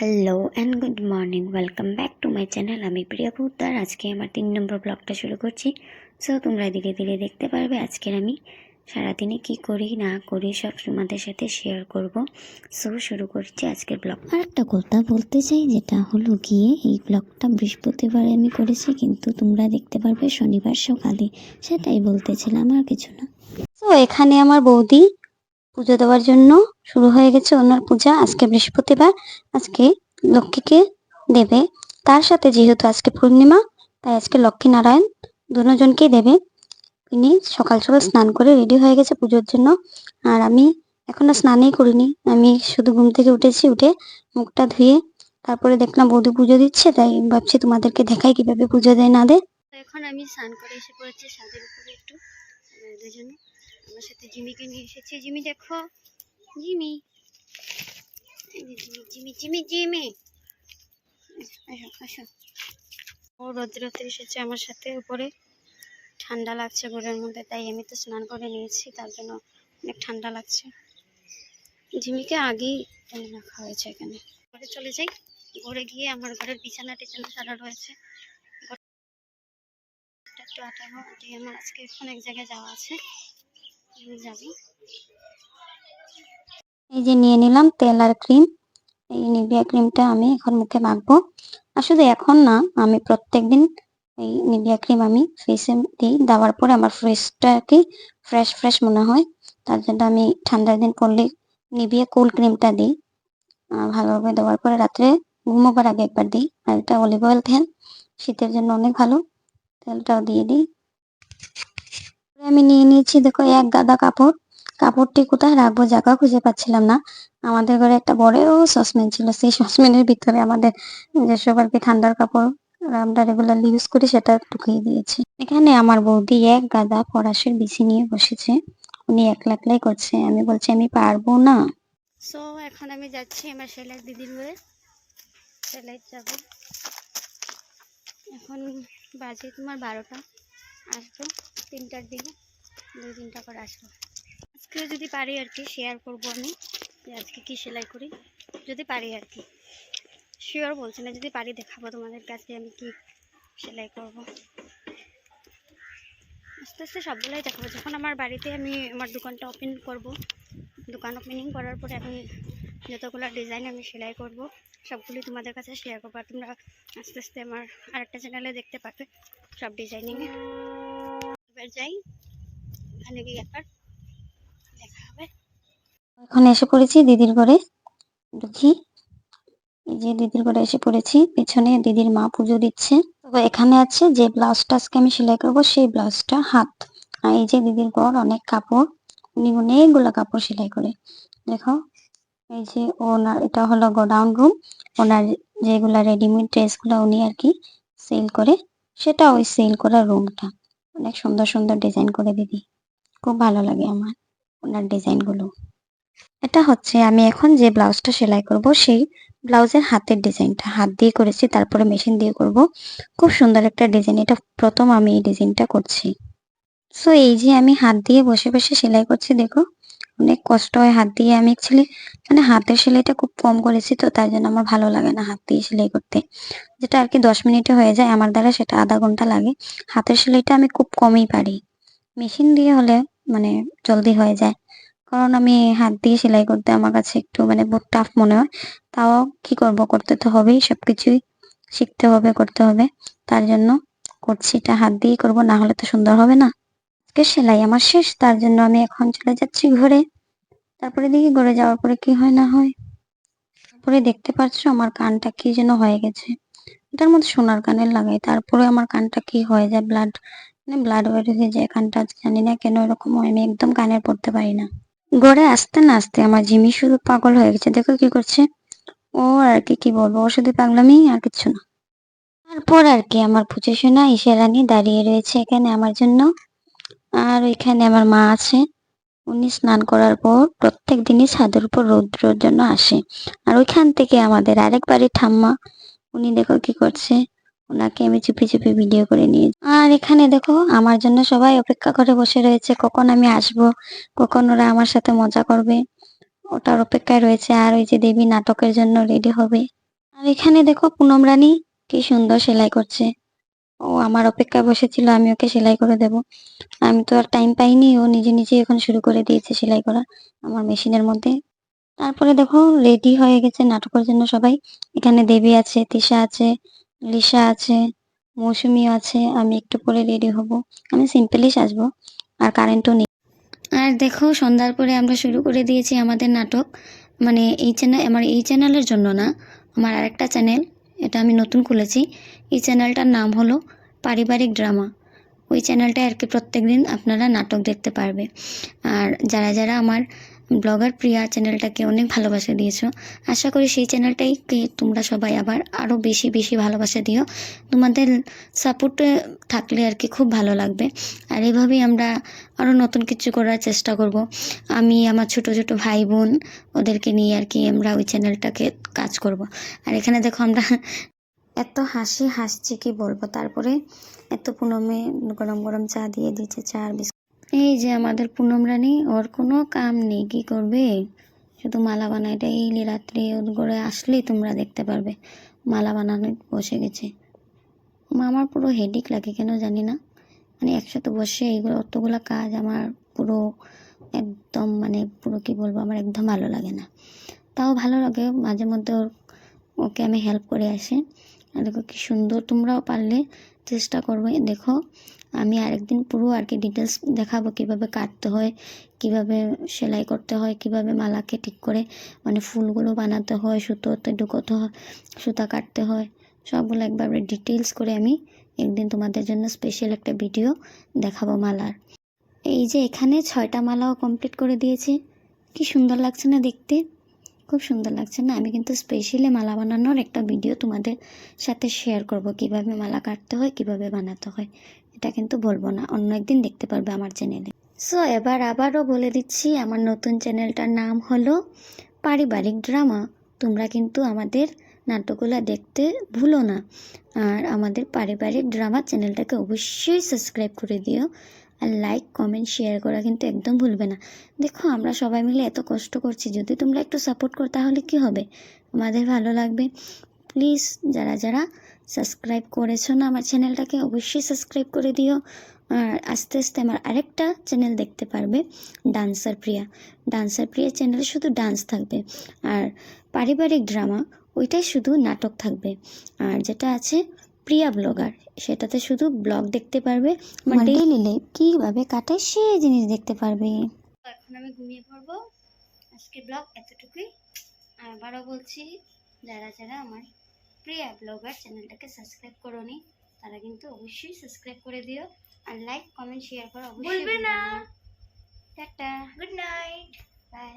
Hello and good morning, welcome back to my channel. আমি প্রিয়া পোদ্দার। আজকে আমার 3 নম্বর ব্লগটা শুরু করছি। সো তোমরা ধীরে ধীরে দেখতে পারবে আজকের আমি সারাদিনে কি করি না করি সব তোমাদের সাথে শেয়ার করব। সো শুরু করছি আজকের ব্লগ। আর একটা কথা বলতে চাই, যেটা হলো গিয়ে এই ব্লগটা বৃহস্পতিবারে আমি করেছি, কিন্তু তোমরা দেখতে পারবে শনিবার সকালে। সেটাই বলতেছিলাম, আর কিছু না। তো এখানে আমার বৌদি পুজো দেওয়ার জন্য শুরু হয়ে গেছে ওনার পূজা। আজকে বৃহস্পতিবার, আজকে লক্ষ্মীকে দেবে। তার সাথে যেহেতু আজকে পূর্ণিমা, তাই আজকে লক্ষ্মী নারায়ণ দুজনকেই দেবে। তিনি সকাল সকাল স্নান করে রেডি হয়ে গেছে পুজোর জন্য। আর আমি এখনো স্নানই করিনি, আমি শুধু ঘুম থেকে উঠেছি, উঠে মুখটা ধুয়ে তারপরে দেখলাম বৌদি পুজো দিচ্ছে, তাই ভাবছি তোমাদেরকে দেখাই কিভাবে পুজো দেয় না দেয়। এখন আমি স্নান করে এসে পড়েছি ছাদের উপরে একটু দুজনে। আমার সাথে জিমিকে নিয়ে এসেছি। জিমি দেখো, জিমি জিমি জিমি জিমি আসো আসো। ও রোদ্রে এসেছে আমার সাথে উপরে। ঠান্ডা লাগছে ঘরের মধ্যে, তাই আমি তো স্নান করে নিয়েছি, তার জন্য অনেক ঠান্ডা লাগছে। জিমিকে আগেই এনে রাখা হয়েছে এখানে। ঘরে চলে যাই, ঘরে গিয়ে আমার ঘরের বিছানা টিছানা সারা রয়েছে, একটু আটাবো। আমার আজকে এখন এক জায়গায় যাওয়া আছে, যাবি। এই যে নিয়ে নিলাম তেল আর ক্রিম। এই নিভিয়া ক্রিমটা আমি এখন মুখে মাখবো। আর শুধু এখন না, আমি প্রত্যেকদিন এই নিভিয়া ক্রিম আমি ফেসে দিই। দেওয়ার পরে আমার ফেসটাকে ফ্রেশ ফ্রেশ মনে হয়, তার জন্য আমি ঠান্ডার দিন পড়লে নিভিয়া কুল ক্রিমটা দিই। ভালোভাবে দেওয়ার পরে রাত্রে ঘুমোবার আগে একবার দিই। আর এটা অলিভ অয়েল তেল, শীতের জন্য অনেক ভালো, তেলটাও দিয়ে দিই। আমি নিয়ে নিয়েছি দেখো এক গাদা কাপড়। কাপড়টি কোথায় রাখবো জায়গা খুঁজে পাচ্ছিলাম না। আমাদের ঘরে একটা বড় সসপ্যান ছিল, সেই সসপ্যানের ভিতরে আমাদের যেসব আর কি ঠান্ডার কাপড় আমরা রেগুলারলি ইউজ করি সেটা ঢুকিয়ে দিয়েছি। এখানে আমার বৌদি এক গাদা ফরাসের বিছি নিয়ে বসেছে, উনি একলা একলাই করছে। আমি বলছি আমি পারবো না। সো এখন আমি যাচ্ছি আমার সেলাই দিদির ঘরে, সেলাই যাবো। এখন বাজে তোমার 12টা, আসবো 3টার দিকে, 2-3টা করে আসবো। আজকে যদি পারি আর কি শেয়ার করবো আমি যে আজকে কি সেলাই করি, যদি পারি আর কি। শিওর বলছি না, যদি পারি দেখাবো তোমাদের কাছে আমি কি সেলাই করব। আস্তে আস্তে সবগুলোই দেখাবো। যখন আমার বাড়িতে আমি আমার দোকানটা ওপেন করব, দোকান ওপেনিং করার পরে আমি যতগুলো ডিজাইন আমি সেলাই করব সবগুলি তোমাদের কাছে শেয়ার করবো। আর তোমরা আস্তে আস্তে আমার আরেকটা চ্যানেলে দেখতে পাবে সব ডিজাইনিংয়ে। এবার যাই, ওখানে গিয়ে একবার দেখা হবে। এখন এসে পড়েছি দিদির ঘরে, দেখি এই যে দিদির ঘরে এসে পড়েছি। পিছনে দিদির মা পুজো দিচ্ছে। তো এখানে আছে যে ব্লাউজটা আজকে আমি সেলাই করবো, সেই ব্লাউজটা হাত। আর এই যে দিদির ঘর, অনেক কাপড়, উনি অনেকগুলো কাপড় সেলাই করে। দেখো এই যে ওনার, এটা হলো গোডাউন রুম। ওনার যেগুলা রেডিমেড ড্রেসগুলো উনি আর কি সেল করে, সেটা ওই সেল করা রুমটা। অনেক সুন্দর সুন্দর ডিজাইন করে দিদি, খুব ভালো লাগে আমার ওনার ডিজাইনগুলো। এটা হচ্ছে আমি এখন যে ব্লাউজটা সেলাই করব, সেই ব্লাউজের হাতের ডিজাইনটা হাত দিয়ে করেছি, তারপরে মেশিন দিয়ে করব। খুব সুন্দর একটা ডিজাইন, এটা প্রথম আমি এই ডিজাইনটা করছি। সো এই যে আমি হাত দিয়ে বসে বসে সেলাই করছি, দেখো অনেক কষ্ট হয় হাত দিয়ে। আমি অ্যাকচুয়ালি মানে হাতের সেলাইটা খুব কম করেছি, তো তার জন্য আমার ভালো লাগে না হাত দিয়ে সেলাই করতে। যেটা আর কি 10 মিনিটে হয়ে যায় আমার দ্বারা, সেটা আধা ঘন্টা লাগে। হাতের সেলাইটা আমি খুব কমই পারি, মেশিন দিয়ে হলে মানে জলদি হয়ে যায়। কারণ আমি হাত দিয়ে সেলাই করতে আমার কাছে একটু মানে বহুত টাফ মনে হয়। তাও কি করব, করতে তো হবেই, সবকিছুই শিখতে হবে, করতে হবে। তার জন্য করছি, এটা হাত দিয়েই করবো, না হলে তো সুন্দর হবে না। আজকে সেলাই আমার শেষ, তার জন্য আমি এখন চলে যাচ্ছি ঘরে। তারপরে দেখি ঘরে যাওয়ার পরে কি হয় না হয়। তারপরে দেখতে পাচ্ছ আমার কানটা কি যেন হয়ে গেছে। এটার মধ্যে সোনার কানের লাগাই, তারপরে আমার কানটা কি হয়ে যায়, ব্লাড মানে ব্লাড বের হয়ে যায় কানটা। জানি না কেন এরকম হয়, আমি একদম কানের পড়তে পারি না। ঘরে আসতে না আসতে আমার জিমি শুধু পাগল হয়ে গেছে, দেখো কি করছে ও। আর কি বলবো, ও শুধু পাগলামি আর কিচ্ছু না। তারপর আর কি আমার পুজো সোনা ইশারানী দাঁড়িয়ে রয়েছে এখানে আমার জন্য। আর ওইখানে আমার মা আছে, উনি স্নান করার পর প্রত্যেক দিনই ছাদের উপর রৌদ্রের জন্য আসে। আর ওইখান থেকে আমাদের আরেক বাড়ির ঠাম্মা, উনি দেখো কি করছে, ওনাকে আমি চুপি চুপি ভিডিও করে নিয়ে। আর এখানে দেখো আমার জন্য সবাই অপেক্ষা করে বসে রয়েছে, কখন আমি আসব, কখন ওরা আমার সাথে মজা করবে, ওটার অপেক্ষায় রয়েছে। আর ওই যে দেবী নাটকের জন্য রেডি হবে, আর এখানে দেখো পুনম রানী কি সুন্দর সেলাই করছে। ও আমার অপেক্ষায় বসেছিল আমি ওকে সেলাই করে দেব। আমি তো আর টাইম পাইনি, ও নিজে নিজে এখন শুরু করে দিয়েছে সেলাই করা আমার মেশিনের মধ্যে। তারপরে দেখো রেডি হয়ে গেছে নাটকের জন্য সবাই। এখানে দেবী আছে, তিশা আছে, লিসা আছে, মৌসুমীও আছে। আমি একটু পরে রেডি হব, আমি সিম্পলি সাজবো, আর কারেন্টও নেই। আর দেখো সন্ধ্যার পরে আমরা শুরু করে দিয়েছি আমাদের নাটক। মানে এই চ্যানেলের জন্য না, আমার আরেকটা চ্যানেল, এটা আমি নতুন খুলেছি। এই চ্যানেলটার নাম হলো পারিবারিক ড্রামা। ওই চ্যানেলটায় আর কি প্রত্যেকদিন আপনারা নাটক দেখতে পারবে। আর যারা যারা আমার ব্লগার প্রিয়া চ্যানেলটাকে অনেক ভালোবাসা দিয়েছো, আশা করি সেই চ্যানেলটাইকে তোমরা সবাই আবার আরও বেশি বেশি ভালোবাসা দিও। তোমাদের সাপোর্টে থাকলে আর কি খুব ভালো লাগবে। আর এভাবেই আমরা আরও নতুন কিছু করার চেষ্টা করব। আমি আমার ছোট ছোট ভাই বোন ওদেরকে নিয়ে আর কি আমরা ওই চ্যানেলটাকে কাজ করব। আর এখানে দেখো আমরা এত হাসছি কি বলবো। তারপরে এত পুনমে গরম গরম চা দিয়ে দিচ্ছে, চা আর বিস্কুট। এই যে আমাদের পুনম রানী, ওর কোনো কাম নেই, কি করবে, শুধু মালা বানায়। ডেইলি রাত্রে ওর ঘরে আসলেই তোমরা দেখতে পারবে মালা বানানো বসে গেছে। আমার পুরো হেডেক লাগে কেন জানি না, মানে একসাথে বসে এইগুলো অতগুলো কাজ আমার পুরো একদম মানে পুরো কি বলবো, আমার একদম ভালো লাগে না। তাও ভালো লাগে মাঝে মধ্যে ওকে আমি হেল্প করে আসি। আর দেখো কি সুন্দর, তোমরাও পারলে চেষ্টা করবে। দেখো আমি আরেকদিন পুরো আর কি ডিটেলস দেখাবো কিভাবে কাটতে হয়, কিভাবে সেলাই করতে হয়, কিভাবে মালাকে ঠিক করে মানে ফুলগুলো বানাতে হয়, সুতোতে ঢুকোতে হয়, সুতা কাটতে হয়, সবগুলো একবার ডিটেলস করে আমি একদিন তোমাদের জন্য স্পেশাল একটা ভিডিও দেখাবো মালার। এই যে এখানে 6টা মালাও কমপ্লিট করে দিয়েছি। কি সুন্দর লাগছে না দেখতে, খুব সুন্দর লাগছে না। আমি কিন্তু স্পেশালি মালা বানানোর একটা ভিডিও তোমাদের সাথে শেয়ার করব, কিভাবে মালা কাটতে হয়, কিভাবে বানাতে হয়। এটা কিন্তু বলবো না, অন্য একদিন দেখতে পারবে আমার চ্যানেলে। সো এবার আবারও বলে দিচ্ছি, আমার নতুন চ্যানেলটার নাম হলো পারিবারিক ড্রামা। তোমরা কিন্তু আমাদের নাটকগুলো দেখতে ভুলো না। আর আমাদের পারিবারিক ড্রামা চ্যানেলটাকে অবশ্যই সাবস্ক্রাইব করে দিও। আর লাইক কমেন্ট শেয়ার করা কিন্তু একদম ভুলবে না। দেখো আমরা সবাই মিলে এত কষ্ট করছি, যদি তোমরা একটু সাপোর্ট করো তাহলে কি হবে, আমাদের ভালো লাগবে। প্লিজ যারা যারা সাবস্ক্রাইব করেছো না আমার চ্যানেলটাকে, অবশ্যই সাবস্ক্রাইব করে দিও। আর আস্তে আস্তে আমার আরেকটা চ্যানেল দেখতে পারবে, ডান্সার প্রিয়া। ডান্সার প্রিয়া চ্যানেলে শুধু ডান্স থাকবে, আর পারিবারিক ড্রামা ওইটাই শুধু নাটক থাকবে। আর যেটা আছে প্রিয়া ব্লগার, সেটাতে শুধু ব্লগ দেখতে পারবে, মানে ডেইলি লাইফ কীভাবে কাটায় সেই জিনিস দেখতে পারবে। এখন আমি ঘুমিয়ে পড়বো, আজকে ব্লগ এতটুকুই। আবারও বলছি, যারা যারা আমার প্রিয়া ব্লগার চ্যানেলটাকে সাবস্ক্রাইব করোনি তারা কিন্তু অবশ্যই সাবস্ক্রাইব করে দিও। আর লাইক কমেন্ট শেয়ার করা অবশ্যই ভুলবে না। Tata, good night, by.